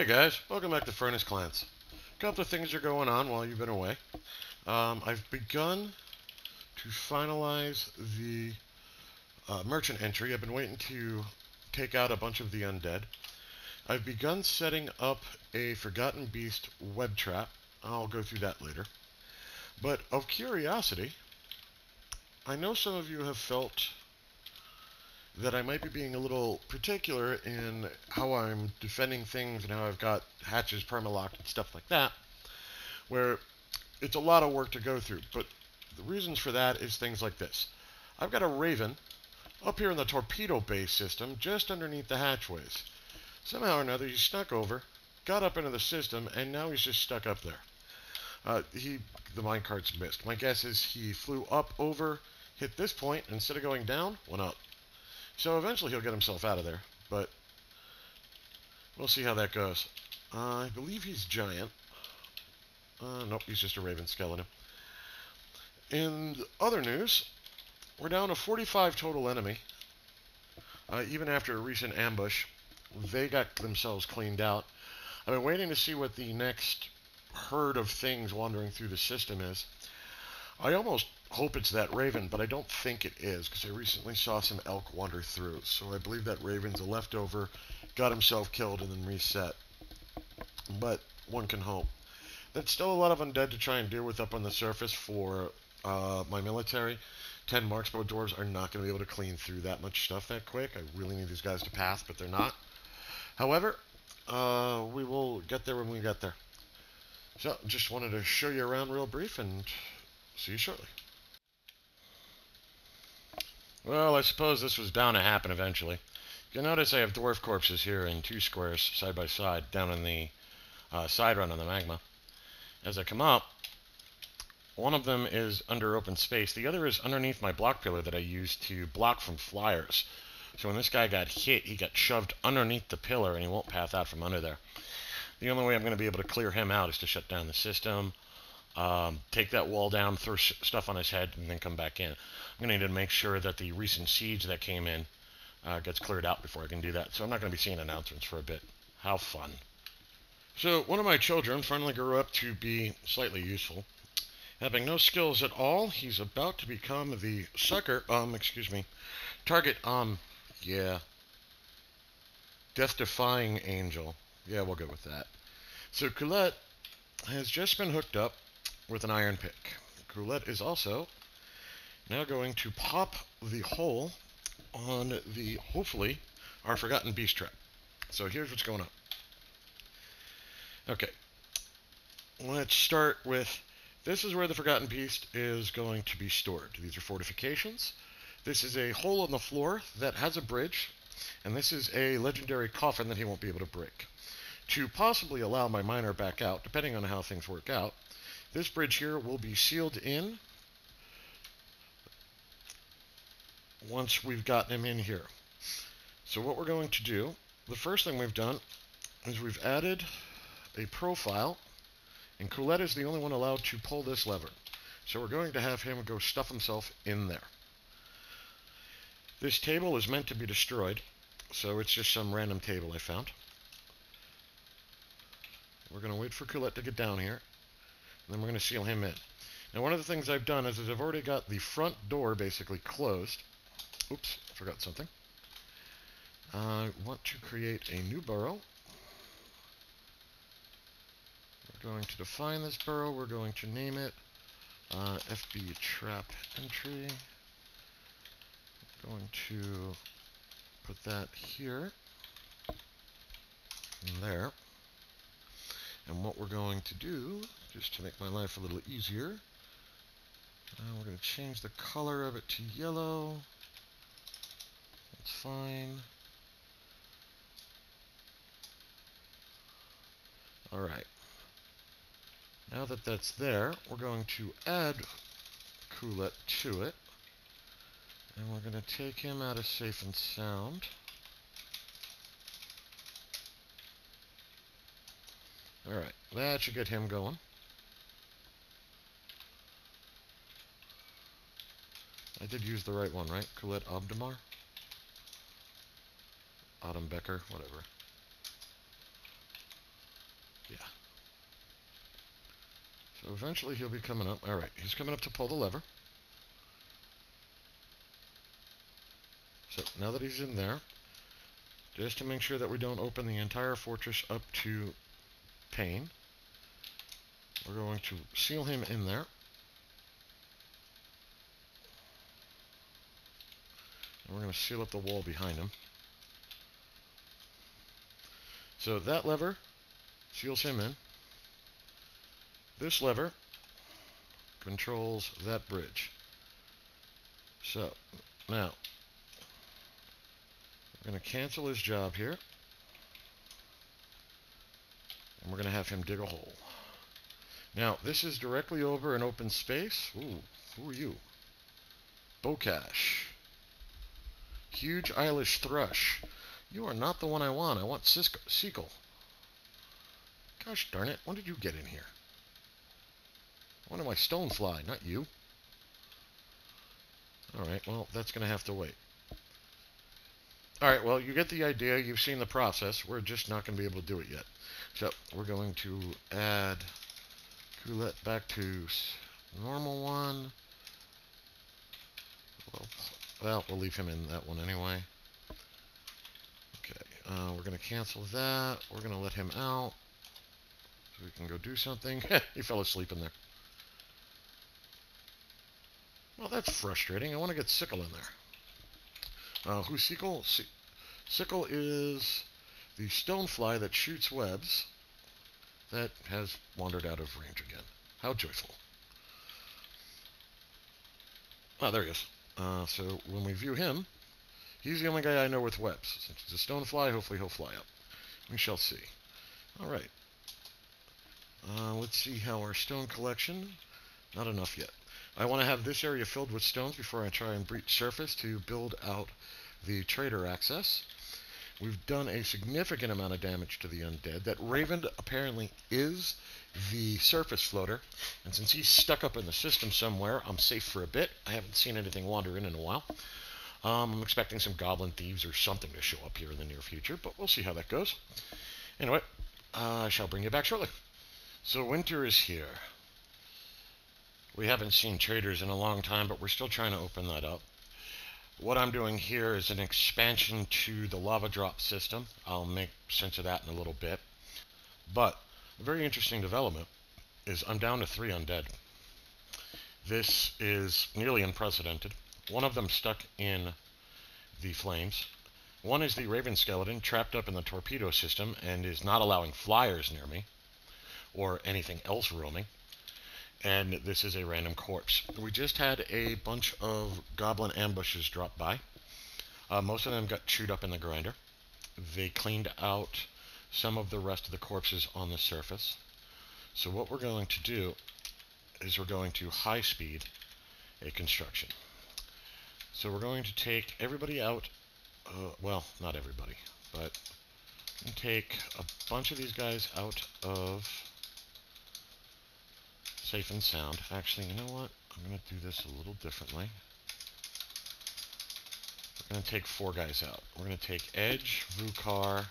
guys, welcome back to FurnaceClans. A couple of things are going on while you've been away. I've begun to finalize the merchant entry. I've been waiting to take out a bunch of the undead. I've begun setting up a Forgotten Beast web trap. I'll go through that later. But of curiosity, I know some of you have felt that I might be being a little particular in how I'm defending things and how I've got hatches permalocked and stuff like that, where it's a lot of work to go through. But the reasons for that is things like this. I've got a Raven up here in the torpedo bay system just underneath the hatchways. Somehow or another he snuck over, got up into the system, and now he's just stuck up there. The minecart's missed. My guess is he flew up over, hit this point, and instead of going down, went up. So eventually he'll get himself out of there, but we'll see how that goes. I believe he's giant. Nope, he's just a raven skeleton. In other news, we're down to 45 total enemy. Even after a recent ambush, they got themselves cleaned out. I've been waiting to see what the next herd of things wandering through the system is. I almost hope it's that raven, but I don't think it is, because I recently saw some elk wander through. So I believe that raven's a leftover, got himself killed, and then reset. But one can hope. That's still a lot of undead to try and deal with up on the surface for my military. 10 Marksbow dwarves are not going to be able to clean through that much stuff that quick. I really need these guys to pass, but they're not. However, we will get there when we get there. So, just wanted to show you around real brief, and see you shortly. Well, I suppose this was bound to happen eventually. You'll notice I have dwarf corpses here in 2 squares, side by side, down in the side run on the magma. As I come up, one of them is under open space. The other is underneath my block pillar that I used to block from flyers. So when this guy got hit, he got shoved underneath the pillar, and he won't path out from under there. The only way I'm going to be able to clear him out is to shut down the system, take that wall down, throw stuff on his head, and then come back in. I'm going to need to make sure that the recent siege that came in gets cleared out before I can do that. So I'm not going to be seeing announcements for a bit. How fun. So one of my children finally grew up to be slightly useful. Having no skills at all, he's about to become the target, death-defying angel. Yeah, we'll go with that. So Colette has just been hooked up with an iron pick. Colette is also now going to pop the hole on the, hopefully, our Forgotten Beast trap. So here's what's going on. Okay. Let's start with, this is where the Forgotten Beast is going to be stored. These are fortifications. This is a hole on the floor that has a bridge, and this is a legendary coffin that he won't be able to break. To possibly allow my miner back out, depending on how things work out, this bridge here will be sealed in once we've gotten him in here. So what we're going to do, the first thing we've done is we've added a profile, and Colette is the only one allowed to pull this lever. So we're going to have him go stuff himself in there. This table is meant to be destroyed, so it's just some random table I found. We're going to wait for Colette to get down here, and then we're going to seal him in. Now, one of the things I've done is I've already got the front door basically closed. Oops, I forgot something. I want to create a new burrow. We're going to define this burrow. We're going to name it FB Trap Entry. I'm going to put that here and there. And what we're going to do, just to make my life a little easier, we're going to change the color of it to yellow. That's fine. Alright. Now that that's there, we're going to add Colette to it. And we're going to take him out of safe and sound. Alright, that should get him going. I did use the right one, right? Colette Obdamar? Autumn Becker, whatever. So eventually he'll be coming up. Alright, he's coming up to pull the lever. So now that he's in there, just to make sure that we don't open the entire fortress up to pain, we're going to seal him in there. And we're going to seal up the wall behind him. So that lever seals him in. This lever controls that bridge. So now we're going to cancel his job here. And we're going to have him dig a hole. Now, this is directly over an open space. Ooh, who are you? Bocash. Huge Eilish Thrush. You are not the one I want. I want Seagull. Gosh darn it, when did you get in here? I wanted my stonefly, not you. Alright, well, that's going to have to wait. Alright, well, you get the idea. You've seen the process. We're just not going to be able to do it yet. So, we're going to add Coulette back to normal one. Well, we'll leave him in that one anyway. Okay, we're going to cancel that. We're going to let him out so we can go do something. He fell asleep in there. Well, that's frustrating. I want to get Sickle in there. Who's Sickle? Sickle is the stonefly that shoots webs that has wandered out of range again. How joyful. Oh, there he is. So when we view him, he's the only guy I know with webs. Since it's a stonefly, hopefully he'll fly up. We shall see. Alright. Let's see how our stone collection... Not enough yet. I want to have this area filled with stones before I try and breach surface to build out the trader access. We've done a significant amount of damage to the undead. That Raven apparently is the surface floater, and since he's stuck up in the system somewhere, I'm safe for a bit. I haven't seen anything wander in a while. I'm expecting some goblin thieves or something to show up here in the near future, but we'll see how that goes. Anyway, I shall bring you back shortly. So winter is here. We haven't seen traders in a long time, but we're still trying to open that up. What I'm doing here is an expansion to the lava drop system. I'll make sense of that in a little bit. But a very interesting development is I'm down to 3 undead. This is nearly unprecedented. One of them stuck in the flames. One is the Raven skeleton trapped up in the torpedo system and is not allowing flyers near me or anything else roaming. And this is a random corpse. We just had a bunch of goblin ambushes drop by. Most of them got chewed up in the grinder. They cleaned out some of the rest of the corpses on the surface. So what we're going to do is we're going to high speed a construction. So we're going to take everybody out, well, not everybody, but take a bunch of these guys out of safe and sound. Actually, you know what? I'm going to do this a little differently. We're going to take 4 guys out. We're going to take Edge, Vukar,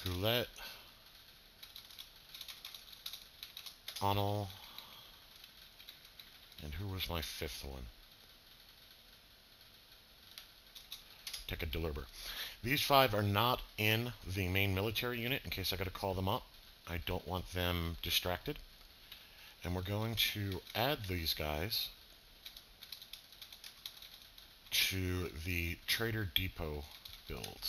Coulette, Onel, and who was my 5th one? Take a Deliver. These 5 are not in the main military unit in case I got to call them up. I don't want them distracted. And we're going to add these guys to the Trader Depot build.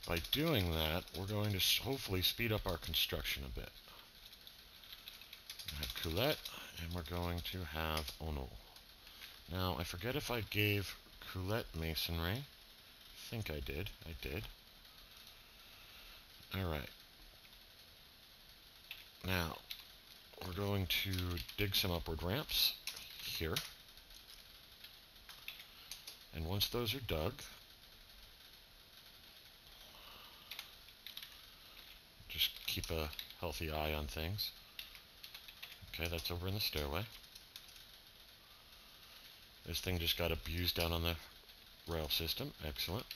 By doing that, we're going to hopefully speed up our construction a bit. We have Coulette, and we're going to have Onel. Now, I forget if I gave Coulette masonry. I think I did. I did. Alright. Now, we're going to dig some upward ramps here. And once those are dug, just keep a healthy eye on things. Okay, that's over in the stairway. This thing just got abused down on the rail system. Excellent.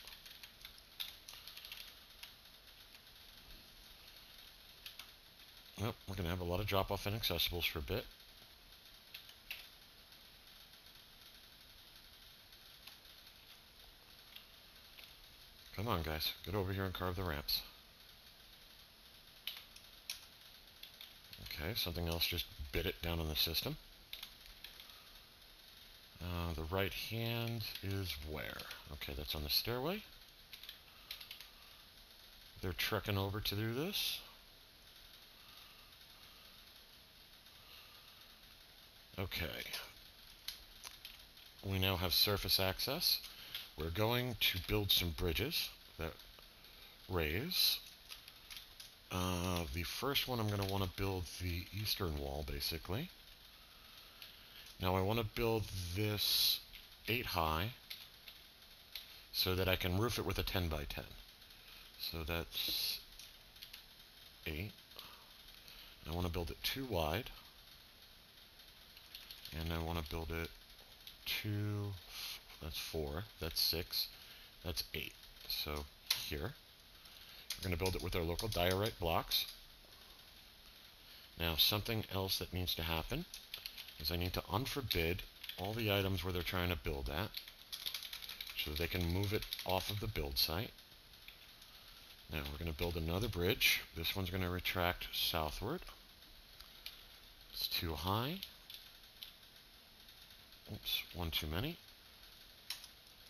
Well, we're going to have a lot of drop-off inaccessibles for a bit. Come on, guys. Get over here and carve the ramps. Okay, something else just bit it down in the system. The right hand is where? Okay, that's on the stairway. They're trekking over to do this. Okay. We now have surface access. We're going to build some bridges that raise. The first one I'm going to want to build the eastern wall, basically. Now I want to build this 8 high so that I can roof it with a 10 by 10. So that's 8. I want to build it 2 wide. And I want to build it 2, that's 4, that's 6, that's 8. So here, we're going to build it with our local diorite blocks. Now something else that needs to happen is I need to unforbid all the items where they're trying to build at so they can move it off of the build site. Now we're going to build another bridge. This one's going to retract southward. It's 2 high. Oops, 1 too many.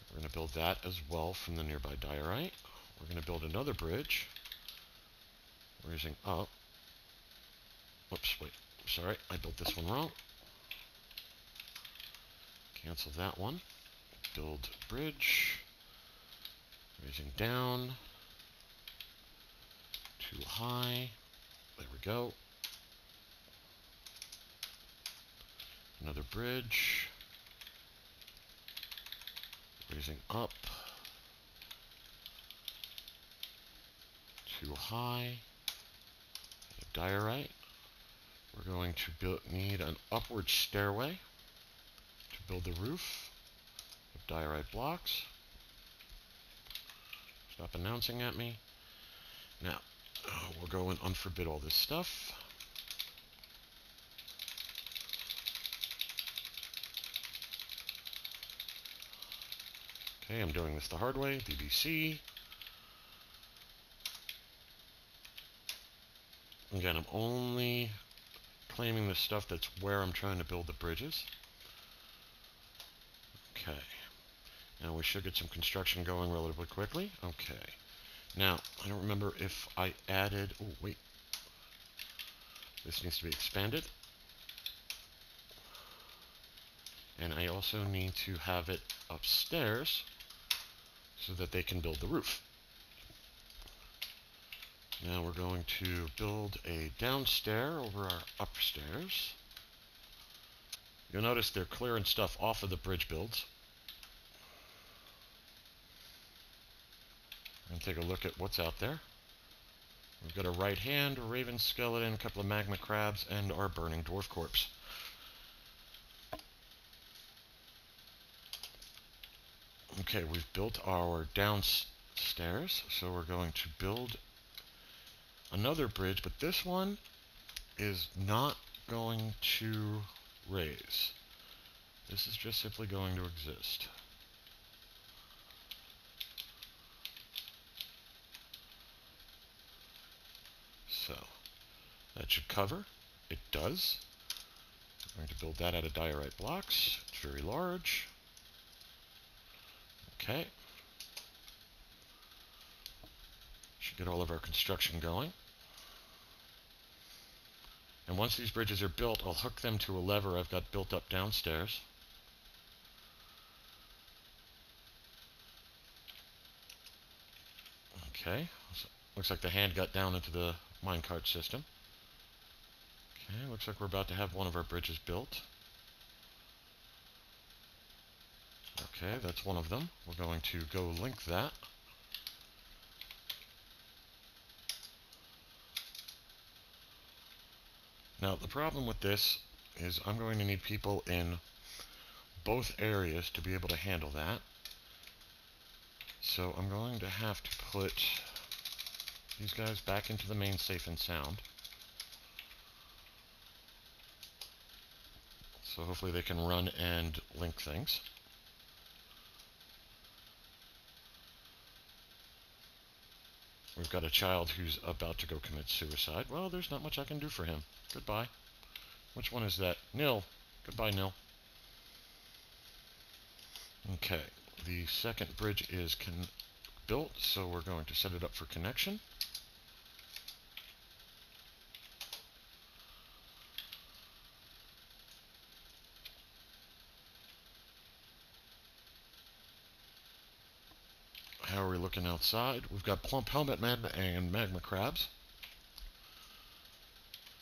We're going to build that as well from the nearby diorite. We're going to build another bridge. Raising up. Whoops, wait. Sorry, I built this one wrong. Cancel that one. Build bridge. Raising down. 2 high. There we go. Another bridge. Raising up. 2 high. A diorite. We're going to need an upward stairway to build the roof of diorite blocks. Stop announcing at me. Now, we'll go and unforbid all this stuff. Okay, I'm doing this the hard way. BBC. Again, I'm only claiming the stuff that's where I'm trying to build the bridges. Okay. Now we should get some construction going relatively quickly. Okay. Now, I don't remember if I added... Oh, wait. This needs to be expanded. And I also need to have it upstairs so that they can build the roof. Now we're going to build a downstair over our upstairs. You'll notice they're clearing stuff off of the bridge builds. And take a look at what's out there. We've got a right hand, a raven skeleton, a couple of magma crabs, and our burning dwarf corpse. Okay, we've built our downstairs, so we're going to build another bridge, but this one is not going to raise. This is just simply going to exist. So, that should cover. It does. I'm going to build that out of diorite blocks. It's very large. Okay. Should get all of our construction going. And once these bridges are built, I'll hook them to a lever I've got built up downstairs. Okay. So looks like the hand got down into the minecart system. Okay, looks like we're about to have one of our bridges built. Okay, that's one of them. We're going to go link that. Now, the problem with this is I'm going to need people in both areas to be able to handle that. So I'm going to have to put these guys back into the main safe and sound. So hopefully they can run and link things. We've got a child who's about to go commit suicide. Well, there's not much I can do for him. Goodbye. Which one is that? Nil. Goodbye, Nil. Okay, the second bridge is built, so we're going to set it up for connection. How are we looking outside? We've got plump helmet men and magma crabs.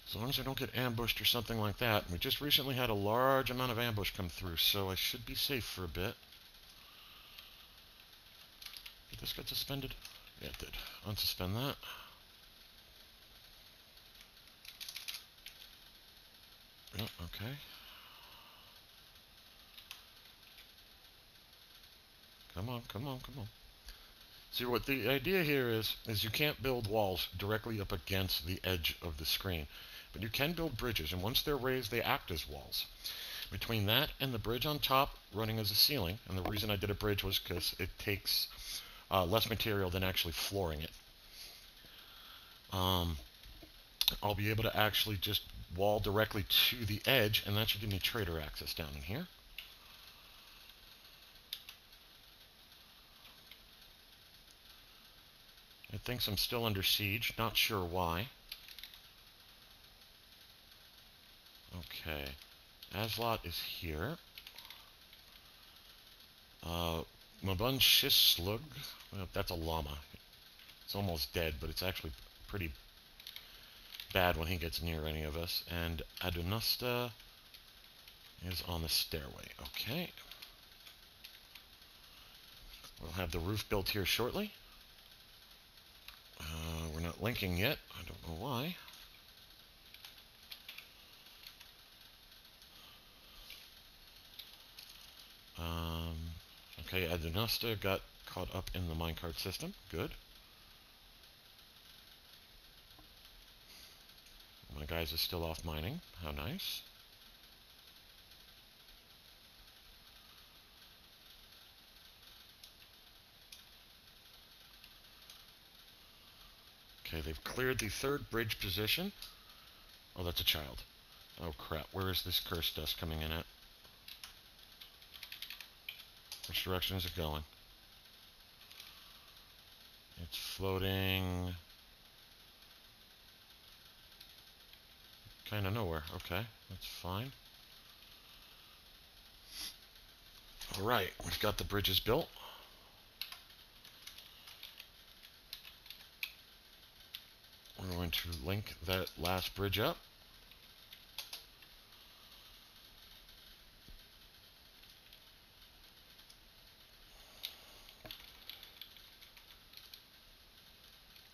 As long as I don't get ambushed or something like that. We just recently had a large amount of ambush come through, so I should be safe for a bit. Did this get suspended? Yeah, it did. Unsuspend that. Yeah, okay. Come on, come on, come on. See, what the idea here is you can't build walls directly up against the edge of the screen. But you can build bridges, and once they're raised, they act as walls. Between that and the bridge on top running as a ceiling, and the reason I did a bridge was because it takes less material than actually flooring it. I'll be able to actually just wall directly to the edge, and that should give me trader access down in here. It thinks I'm still under siege, not sure why. Okay, Aslot is here. Mabun Shislug, well, that's a llama. It's almost dead, but it's actually pretty bad when he gets near any of us. And Adunusta is on the stairway. Okay. We'll have the roof built here shortly. We're not linking yet. I don't know why. Okay, Adunusta got caught up in the minecart system. Good. My guys are still off mining. How nice. Okay, they've cleared the third bridge position. Oh, that's a child. Oh, crap. Where is this cursed dust coming in at? Which direction is it going? It's floating kind of nowhere. Okay, that's fine. Alright, we've got the bridges built. We're going to link that last bridge up.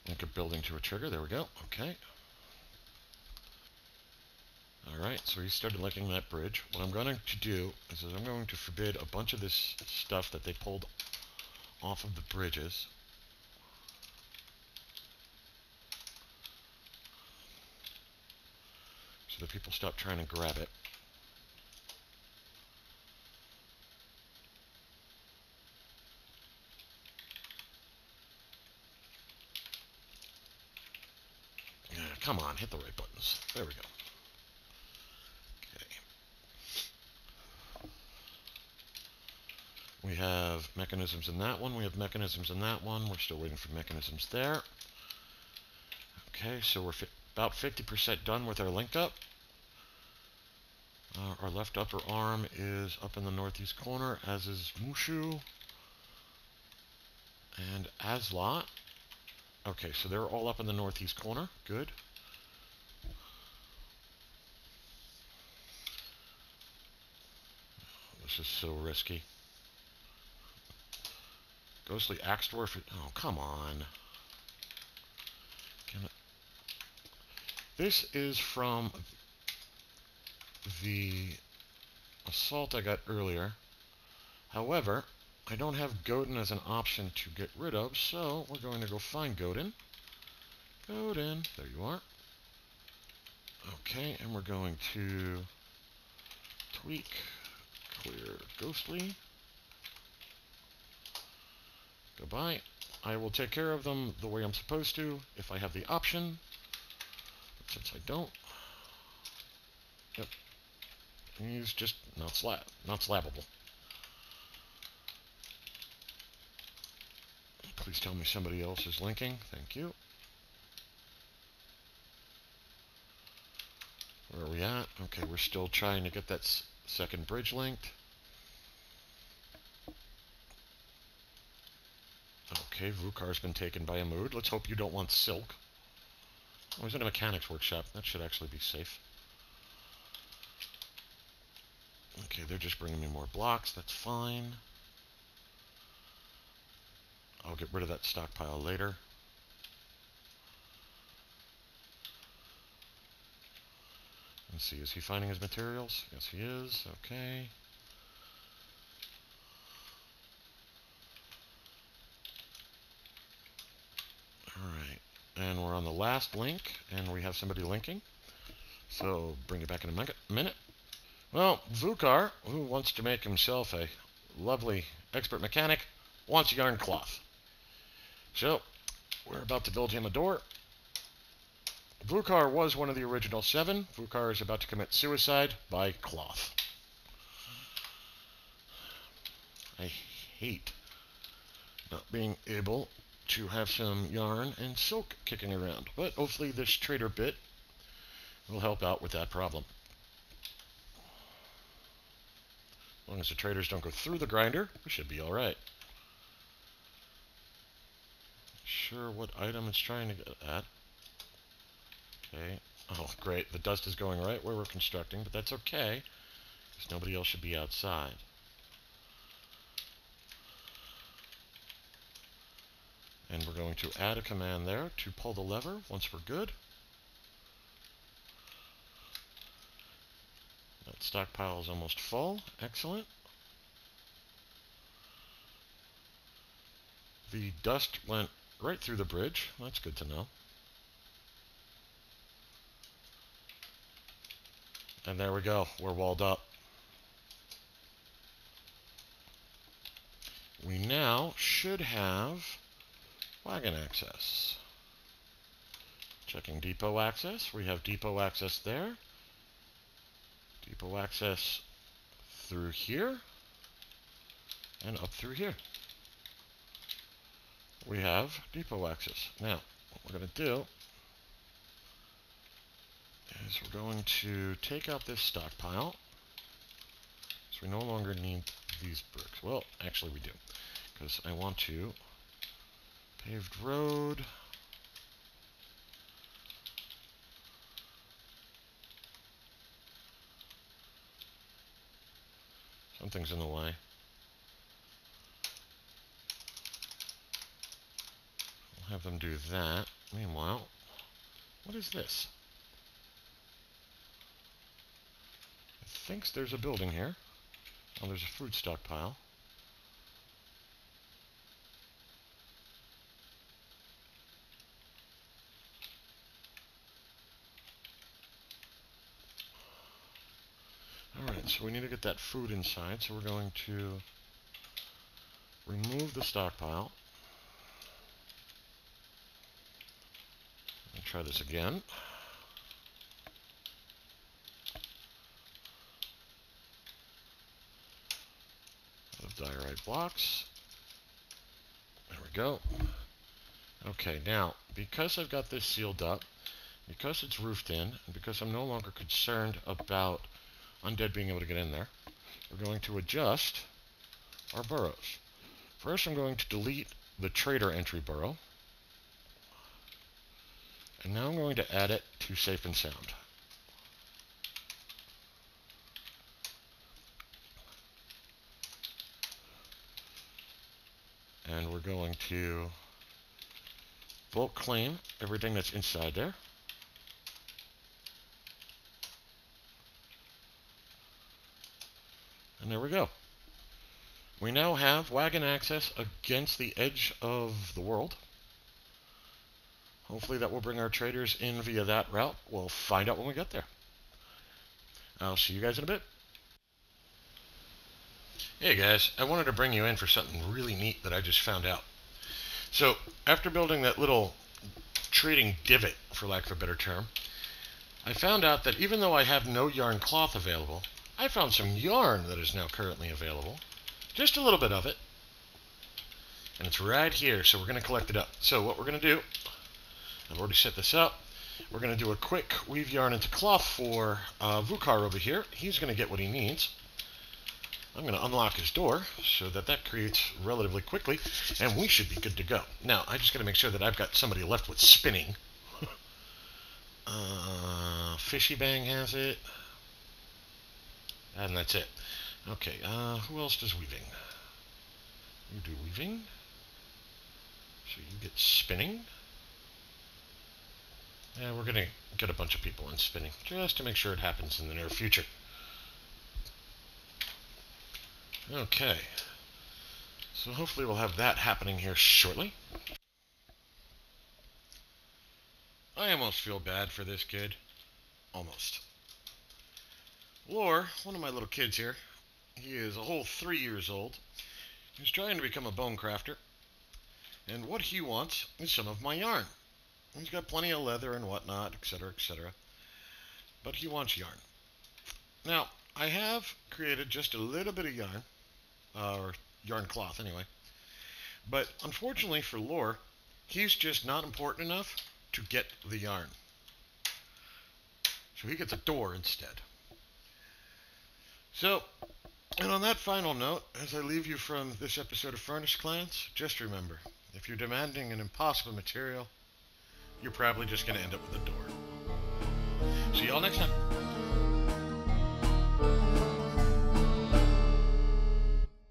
Link a building to a trigger. There we go. Okay. Alright, so he started linking that bridge. What I'm going to do is I'm going to forbid a bunch of this stuff that they pulled off of the bridges. So that people stop trying to grab it. Yeah, come on, hit the right buttons. There we go. We have mechanisms in that one. We have mechanisms in that one. We're still waiting for mechanisms there. Okay, so we're about 50% done with our link up. Our left upper arm is up in the northeast corner, as is Mushu and Aslot. Okay, so they're all up in the northeast corner. Good. This is so risky. Ghostly Axe Dwarf. Oh, come on. This is from the assault I got earlier. However, I don't have Godin as an option to get rid of, so we're going to go find Godin. Godin, there you are. Okay, and we're going to tweak, clear ghostly. Goodbye. I will take care of them the way I'm supposed to if I have the option. But since I don't, yep, he's just not slappable. Please tell me somebody else is linking. Thank you. Where are we at? Okay, we're still trying to get that second bridge linked. Okay, Vukar's been taken by a mood. Let's hope you don't want silk. Oh, he's in a mechanics workshop. That should actually be safe. Okay, they're just bringing me more blocks. That's fine. I'll get rid of that stockpile later. Let's see, is he finding his materials? Yes, he is. Okay. Alright, and we're on the last link, and we have somebody linking. So, bring it back in a minute. Well, Vukar, who wants to make himself a lovely expert mechanic, wants yarn cloth. So, we're about to build him a door. Vukar was one of the original 7. Vukar is about to commit suicide by cloth. I hate not being able to have some yarn and silk kicking around. But hopefully this trader bit will help out with that problem. As long as the traders don't go through the grinder, we should be alright. Sure what item it's trying to get at. Okay. Oh, great. The dust is going right where we're constructing, but that's okay, because nobody else should be outside. And we're going to add a command there to pull the lever once we're good. That stockpile is almost full. Excellent. The dust went right through the bridge. That's good to know. And there we go. We're walled up. We now should have wagon access. Checking depot access. We have depot access there. Depot access through here. And up through here. We have depot access. Now, what we're going to do is we're going to take out this stockpile. So we no longer need these bricks. Well, actually we do. Because I want to paved road. Something's in the way. We'll have them do that. Meanwhile, what is this? It thinks there's a building here. Oh, there's a fruit stockpile. Alright, so we need to get that food inside, so we're going to remove the stockpile. And try this again. Of diorite blocks. There we go. Okay, now, because I've got this sealed up, because it's roofed in, and because I'm no longer concerned about undead being able to get in there, we're going to adjust our burrows. First, I'm going to delete the trader entry burrow. And now I'm going to add it to safe and sound. And we're going to bulk claim everything that's inside there. And there we go. We now have wagon access against the edge of the world. Hopefully that will bring our traders in via that route. We'll find out when we get there. I'll see you guys in a bit. Hey guys, I wanted to bring you in for something really neat that I just found out. So, after building that little trading divot, for lack of a better term, I found out that even though I have no yarn cloth available, I found some yarn that is now currently available. Just a little bit of it. And it's right here, so we're going to collect it up. So what we're going to do, I've already set this up. We're going to do a quick weave yarn into cloth for Vukar over here. He's going to get what he needs. I'm going to unlock his door so that creates relatively quickly, and we should be good to go. Now, I just got to make sure that I've got somebody left with spinning. Fishy Bang has it. And that's it. Okay, who else does weaving? You do weaving. So you get spinning. And we're going to get a bunch of people in spinning, just to make sure it happens in the near future. Okay. So hopefully we'll have that happening here shortly. I almost feel bad for this kid. Almost. Lore, one of my little kids here, he is a whole 3 years old. He's trying to become a bone crafter. And what he wants is some of my yarn. He's got plenty of leather and whatnot, etc., etc. But he wants yarn. Now, I have created just a little bit of yarn, or yarn cloth anyway. But unfortunately for Lore, he's just not important enough to get the yarn. So he gets a door instead. So, and on that final note, as I leave you from this episode of FurnaceClans, just remember, if you're demanding an impossible material, you're probably just going to end up with a door. See y'all next time.